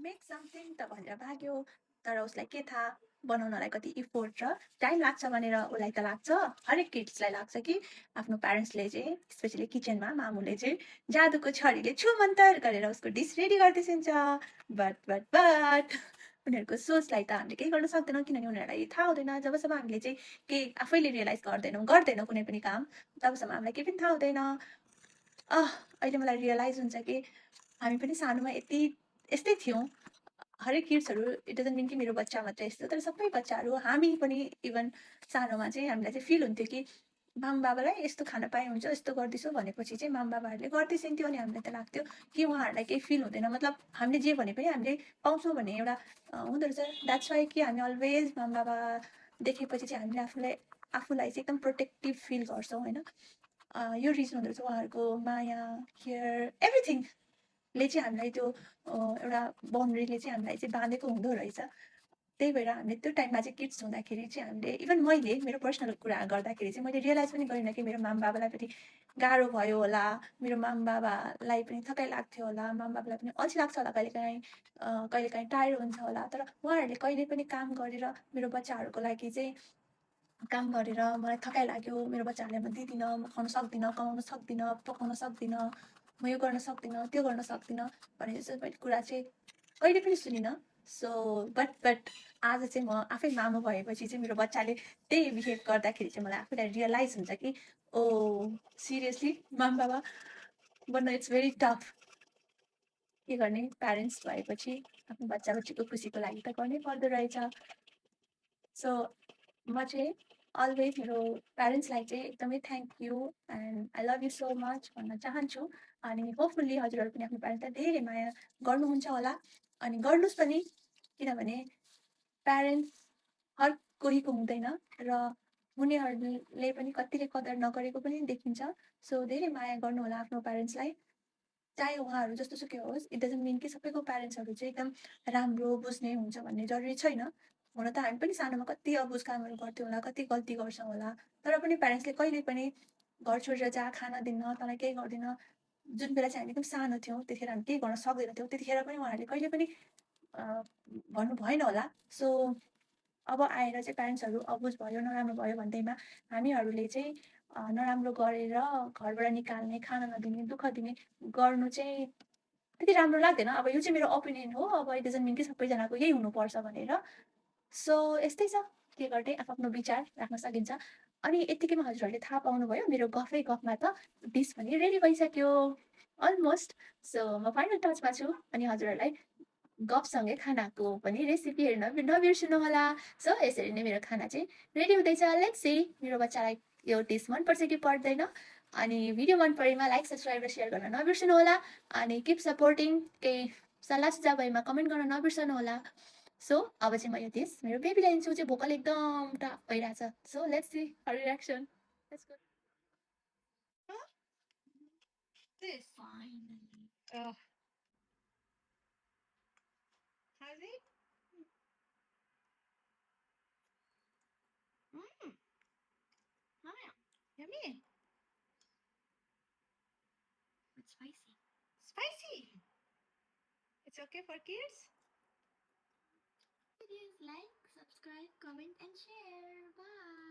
Make something त भनेर भाग्यो, तर उसलाई के थाहा बनाउनलाई कति इफोर्ट र टाइम लाग्छ भनेर उसलाई त लाग्छ, हरेक किड्सलाई लाग्छ कि आफ्नो प्यारेन्ट्सले चाहिँ स्पेसली किचनमा मामुले चाहिँ जादुको छरीले छुमन्तर गरेर उसको डिस रेडी गरिदिन्छ। बट उनीहरूको सोचलाई त हामीले केही गर्न सक्दैनौँ, किनभने उनीहरूलाई थाहा हुँदैन। जबसम्म हामीले चाहिँ केही आफैले रियलाइज गर्दैनौँ कुनै पनि काम, तबसम्म हामीलाई केही पनि थाहा हुँदैन। अहिले मलाई रियलाइज हुन्छ कि हामी पनि सानोमा यस्तै थियौँ। हरेक किड्सहरू, इट डजन्ट मिन कि मेरो बच्चा मात्रै यस्तो, तर सबै बच्चाहरू, हामी पनि इभन सानोमा चाहिँ हामीलाई चाहिँ फिल हुन्थ्यो कि मामबाबालाई यस्तो खान पाए हुन्छ, यस्तो गर्दैछु भनेपछि चाहिँ मामबाबाहरूले गरिदिन्थ्यो अनि हामीलाई त लाग्थ्यो कि उहाँहरूलाई केही फिल हुँदैन, मतलब हामीले जे भने पनि हामीले पाउँछौँ भन्ने एउटा हुँदो रहेछ। द्याट्स वाइ कि हामी अलवेज मामबाबा देखेपछि चाहिँ हामीले आफूलाई चाहिँ एकदम प्रोटेक्टिभ फिल गर्छौँ होइन। यो रिजन हुँदो रहेछ, उहाँहरूको माया, केयर, एभ्रिथिङले चाहिँ हामीलाई त्यो एउटा बाउन्ड्रीले चाहिँ हामीलाई चाहिँ बाँधेको हुँदो रहेछ। त्यही भएर हामीले त्यो टाइममा चाहिँ किड्स हुँदाखेरि चाहिँ हामीले, इभन मैले मेरो पर्सनल कुरा गर्दाखेरि चाहिँ मैले रियलाइज पनि गरिनँ कि मेरो मामबाबालाई पनि गाह्रो भयो होला, मेरो मामबाबालाई पनि थकाइ लाग्थ्यो होला, मामबाबालाई पनि अल्छी लाग्छ होला कहिलेकाहीँ टायर्ड हुन्छ होला, तर उहाँहरूले कहिले पनि काम गरेर मेरो बच्चाहरूको लागि चाहिँ काम गरेर मलाई थकाइ लाग्यो, मेरो बच्चाहरूलाई म दिँदिनँ, म खुवाउन सक्दिनँ, कमाउन सक्दिनँ, पकाउन सक्दिनँ, म यो गर्न सक्दिनँ, त्यो गर्न सक्दिनँ भने जस्तो मैले कुरा चाहिँ कहिले पनि सुनिनँ। सो बट आज चाहिँ म आफै मामु भएपछि चाहिँ मेरो बच्चाले त्यही बिहेभ गर्दाखेरि चाहिँ मलाई आफैलाई रियलाइज हुन्छ कि ओ सिरियसली मामबाबा बन्न इट्स भेरी टफ। के गर्ने, प्यारेन्ट्स भएपछि आफ्नो बच्चाको खुसीको लागि त गर्नै पर्दो रहेछ। सो म चाहिँ अलवेज मेरो प्यारेन्ट्सलाई चाहिँ एकदमै thank you and I love you so much भन्न चाहन्छु। अनि होपफुल्ली हजुरहरू पनि आफ्नो प्यारेन्ट्सलाई धेरै माया गर्नुहुन्छ होला, अनि गर्नुहोस् पनि, किनभने प्यारेन्ट्स हर कोहीको हुँदैन र उनीहरूले पनि कतिले कदर नगरेको पनि देखिन्छ। सो धेरै माया गर्नु होला आफ्नो प्यारेन्ट्सलाई, चाहे उहाँहरू जस्तो सुकै होस्। इट डजन्ट मिन कि सबैको प्यारेन्ट्सहरू चाहिँ एकदम राम्रो बुझ्ने हुन्छ भन्ने जरुरी छैन। हुन त हामी पनि सानोमा कति अबुझ कामहरू गर्थ्यौँ होला, कति गल्ती गर्छौँ होला, तर पनि प्यारेन्ट्सले कहिले पनि घर छोडेर जा, खाना दिन्न, तँलाई केही गर्दिनँ, जुन बेला चाहिँ हामी एकदम सानो थियौँ त्यतिखेर हामी केही गर्न सक्दैनथ्यौँ, त्यतिखेर पनि उहाँहरूले कहिले पनि भन्नु भएन होला। सो अब आएर चाहिँ प्यारेन्ट्सहरू अबुझ भयो, नराम्रो भयो भन्दैमा हामीहरूले चाहिँ नराम्रो गरेर घरबाट निकाल्ने, खाना नदिने, दुःख दिने गर्नु चाहिँ त्यति राम्रो लाग्दैन। अब यो चाहिँ मेरो ओपिनियन हो, अब इट डजन्ट मिन कि सबैजनाको यही हुनुपर्छ भनेर। सो यस्तै छ, के गर्ने, आफ्नो विचार राख्न सकिन्छ। अनि यत्तिकैमा हजुरहरूले थाहा पाउनुभयो, मेरो गफमा त डिस पनि रेडी भइसक्यो अलमोस्ट। सो म फाइनल टचमा छु, अनि हजुरहरूलाई गफसँगै खानाको पनि रेसिपी हेर्न नबिर्सनु होला। सो यसरी नै मेरो खाना चाहिँ रेडी हुँदैछ। लेट्स सी मेरो बच्चालाई यो डिस मनपर्छ कि पर्दैन। अनि भिडियो मन परेमा लाइक, सब्सक्राइब र सेयर गर्न नबिर्सनु होला। अनि किप सपोर्टिङ। केही सल्लाह सुझाव भएमा कमेन्ट गर्न नबिर्सनु होला। सो अब चाहिँ म यो डिस मेरो बेबीलाई दिन्छु, चाहिँ भोकल एकदम टाप भइरहेछ। So let's see her reaction. Let's go. This finally. Has it? Yummy. It's spicy. Spicy. It's okay for kids? Please like, subscribe, comment, and share. Bye.